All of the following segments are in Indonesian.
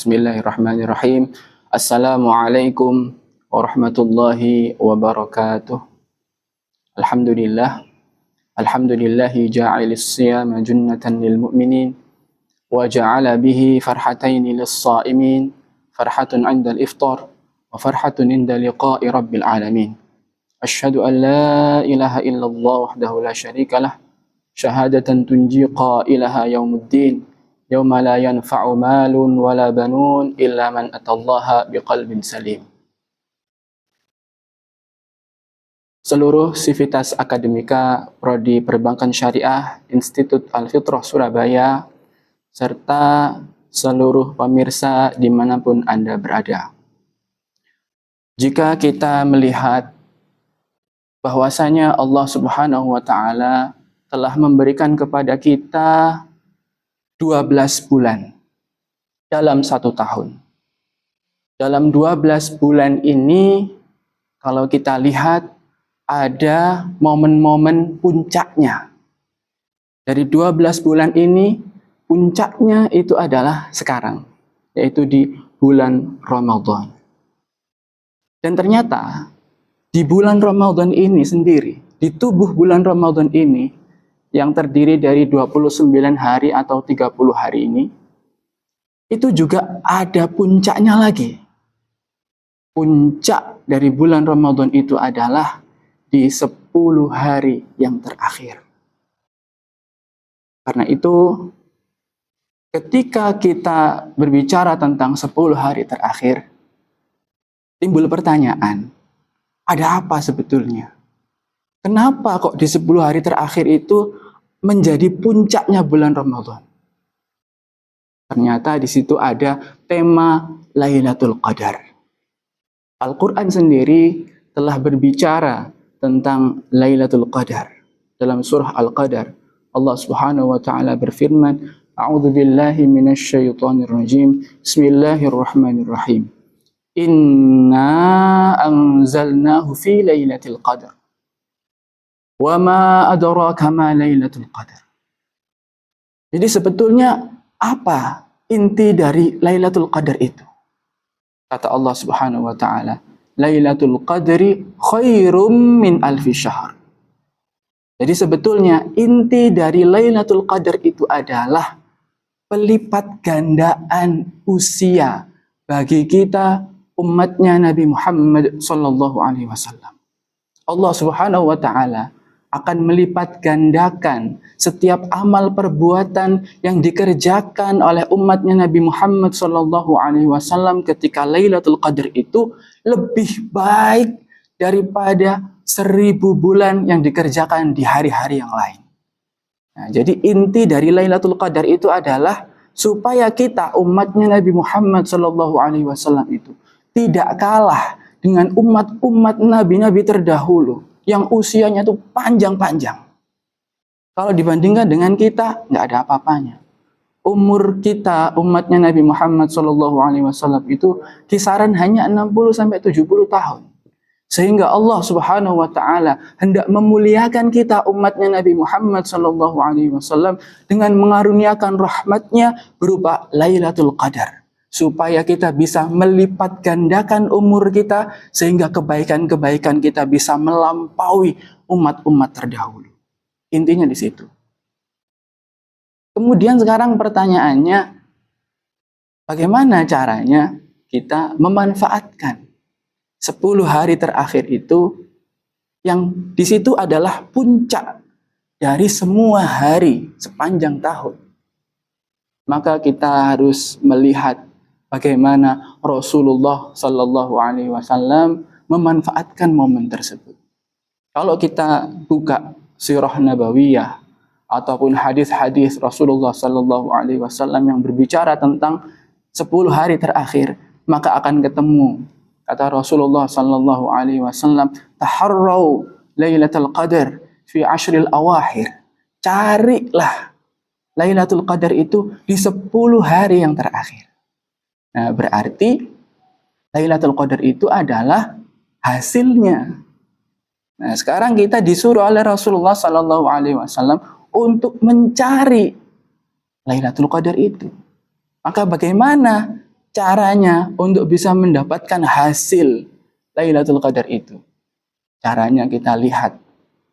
Bismillahirrahmanirrahim. Assalamualaikum warahmatullahi wabarakatuh. Alhamdulillah. Alhamdulillahi ja'alis siyama junnatan lil mu'minin wa ja'ala bihi farhataini lis sha'imin, farhatun 'inda al-iftar wa farhatun 'inda liqa'i rabbil alamin. Asyhadu an la ilaha illallah wahdahu la syarikalah, syahadatan tunji qailaha yaumuddin. Yauma la yanfa'u malun wala banun illa man atallaha biqalbin salim. Seluruh sivitas akademika Prodi Perbankan Syariah Institut Al-Fitrah Surabaya serta seluruh pemirsa dimanapun Anda berada. Jika kita melihat bahwasanya Allah Subhanahu wa Ta'ala telah memberikan kepada kita 12 bulan dalam 1 tahun. Dalam 12 bulan ini, kalau kita lihat, ada momen-momen puncaknya. Dari 12 bulan ini, puncaknya itu adalah sekarang, yaitu di bulan Ramadan. Dan ternyata, di bulan Ramadan ini sendiri, di tubuh bulan Ramadan ini, yang terdiri dari 29 hari atau 30 hari ini, itu juga ada puncaknya lagi. Puncak dari bulan Ramadan itu adalah di 10 hari yang terakhir. Karena itu, ketika kita berbicara tentang 10 hari terakhir, timbul pertanyaan, ada apa sebetulnya? Kenapa kok di 10 hari terakhir itu menjadi puncaknya bulan Ramadan? Ternyata di situ ada tema Lailatul Qadar. Al-Quran sendiri telah berbicara tentang Lailatul Qadar. Dalam surah Al-Qadar, Allah Subhanahu wa Ta'ala berfirman, A'udzu billahi minasyaitonir rajim. Bismillahirrahmanirrahim. Inna anzalnahu fi Lailatul Qadar. Wa ma adraka ma Lailatul Qadar. Jadi sebetulnya apa inti dari Lailatul Qadar itu? Kata Allah Subhanahu wa Ta'ala, Lailatul Qadri khairum min alfi syahr. Jadi sebetulnya inti dari Lailatul Qadar itu adalah pelipat gandaan usia bagi kita umatnya Nabi Muhammad sallallahu alaihi wasallam. Allah Subhanahu wa Ta'ala akan melipat gandakan setiap amal perbuatan yang dikerjakan oleh umatnya Nabi Muhammad sallallahu alaihi wasallam ketika Lailatul Qadar itu lebih baik daripada 1000 bulan yang dikerjakan di hari-hari yang lain. Nah, jadi inti dari Lailatul Qadar itu adalah supaya kita umatnya Nabi Muhammad sallallahu alaihi wasallam itu tidak kalah dengan umat-umat nabi-nabi terdahulu yang usianya itu panjang-panjang. Kalau dibandingkan dengan kita, nggak ada apa-apanya. Umur kita, umatnya Nabi Muhammad SAW itu kisaran hanya 60-70 tahun. Sehingga Allah Subhanahu wa Ta'ala hendak memuliakan kita, umatnya Nabi Muhammad SAW, dengan mengaruniakan rahmatnya berupa Lailatul Qadar. Supaya kita bisa melipat gandakan umur kita, sehingga kebaikan-kebaikan kita bisa melampaui umat-umat terdahulu. Intinya di situ. Kemudian sekarang pertanyaannya, bagaimana caranya kita memanfaatkan 10 hari terakhir itu, yang di situ adalah puncak dari semua hari sepanjang tahun. Maka kita harus melihat bagaimana Rasulullah Sallallahu Alaihi Wasallam memanfaatkan momen tersebut. Kalau kita buka sirah nabawiyah ataupun hadis-hadis Rasulullah Sallallahu Alaihi Wasallam yang berbicara tentang 10 hari terakhir, maka akan ketemu kata Rasulullah Sallallahu Alaihi Wasallam, taharrau Lailatul Qadar fi ashril awakhir. Carilah Lailatul Qadar itu di 10 hari yang terakhir. Nah, berarti Lailatul Qadar itu adalah hasilnya. Nah, sekarang kita disuruh oleh Rasulullah Sallallahu Alaihi Wasallam untuk mencari Lailatul Qadar itu. Maka bagaimana caranya untuk bisa mendapatkan hasil Lailatul Qadar itu? Caranya kita lihat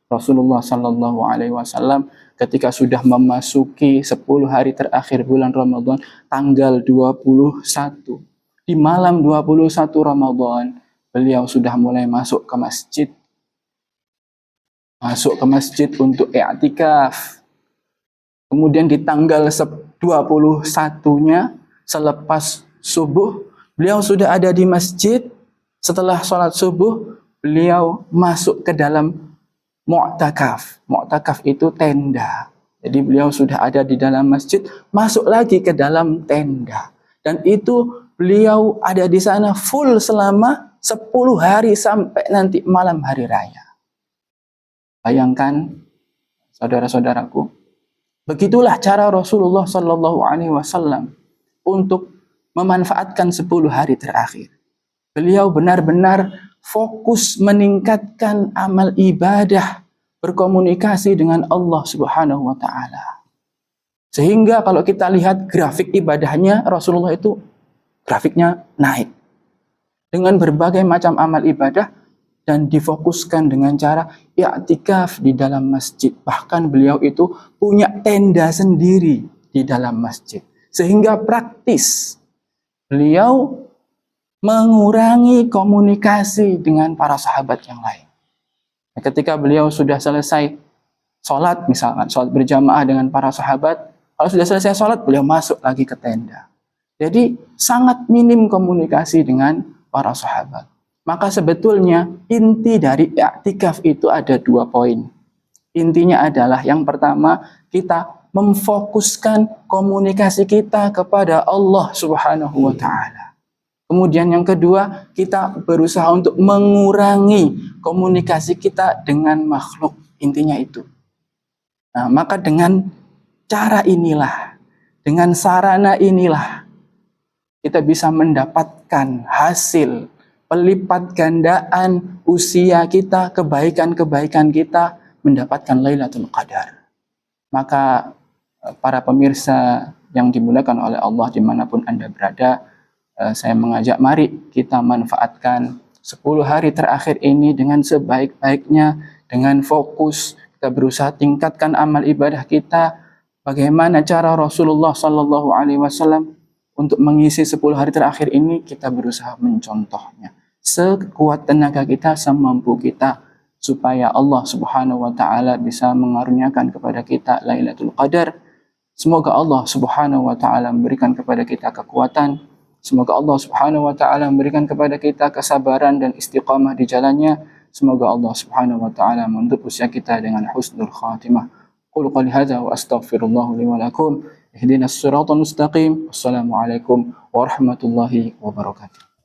Rasulullah Shallallahu Alaihi Wasallam ketika sudah memasuki 10 hari terakhir bulan Ramadan, tanggal 21, di malam 21 Ramadan, beliau sudah mulai masuk ke masjid untuk i'tikaf. Kemudian di tanggal 21-nya, selepas subuh, beliau sudah ada di masjid. Setelah sholat subuh, beliau masuk ke dalam mu'takaf. Mu'takaf itu tenda. Jadi beliau sudah ada di dalam masjid, masuk lagi ke dalam tenda. Dan itu beliau ada di sana full selama 10 hari sampai nanti malam hari raya. Bayangkan, saudara-saudaraku, begitulah cara Rasulullah Shallallahu Alaihi Wasallam untuk memanfaatkan 10 hari terakhir. Beliau benar-benar fokus meningkatkan amal ibadah, berkomunikasi dengan Allah Subhanahu wa Ta'ala. Sehingga kalau kita lihat grafik ibadahnya, Rasulullah itu grafiknya naik dengan berbagai macam amal ibadah dan difokuskan dengan cara i'tikaf di dalam masjid. Bahkan beliau itu punya tenda sendiri di dalam masjid. Sehingga praktis beliau mengurangi komunikasi dengan para sahabat yang lain. Ketika beliau sudah selesai sholat, misalkan sholat berjamaah dengan para sahabat, kalau sudah selesai sholat, beliau masuk lagi ke tenda. Jadi sangat minim komunikasi dengan para sahabat. Maka sebetulnya inti dari i'tikaf itu ada 2 poin. Intinya adalah yang pertama, kita memfokuskan komunikasi kita kepada Allah Subhanahu wa Ta'ala. Kemudian yang kedua, kita berusaha untuk mengurangi komunikasi kita dengan makhluk. Intinya itu. Nah, maka dengan cara inilah, dengan sarana inilah, kita bisa mendapatkan hasil pelipat gandaan usia kita, kebaikan-kebaikan kita, mendapatkan Lailatul Qadar. Maka para pemirsa yang dimuliakan oleh Allah dimanapun Anda berada, saya mengajak mari kita manfaatkan 10 hari terakhir ini dengan sebaik-baiknya, dengan fokus, kita berusaha tingkatkan amal ibadah kita, bagaimana cara Rasulullah Sallallahu Alaihi Wasallam untuk mengisi 10 hari terakhir ini, kita berusaha mencontohnya. Sekuat tenaga kita, semampu kita, supaya Allah Subhanahu wa Ta'ala bisa mengaruniakan kepada kita Lailatul Qadar. Semoga Allah Subhanahu wa Ta'ala memberikan kepada kita kekuatan. Semoga Allah Subhanahu wa Ta'ala memberikan kepada kita kesabaran dan istiqamah di jalannya. Semoga Allah Subhanahu wa Ta'ala menutup usia kita dengan husnul khatimah. Qul qali hadza wa astaghfirullah li wa lakum. Ihdinas siratal mustaqim. Wassalamualaikum warahmatullahi wabarakatuh.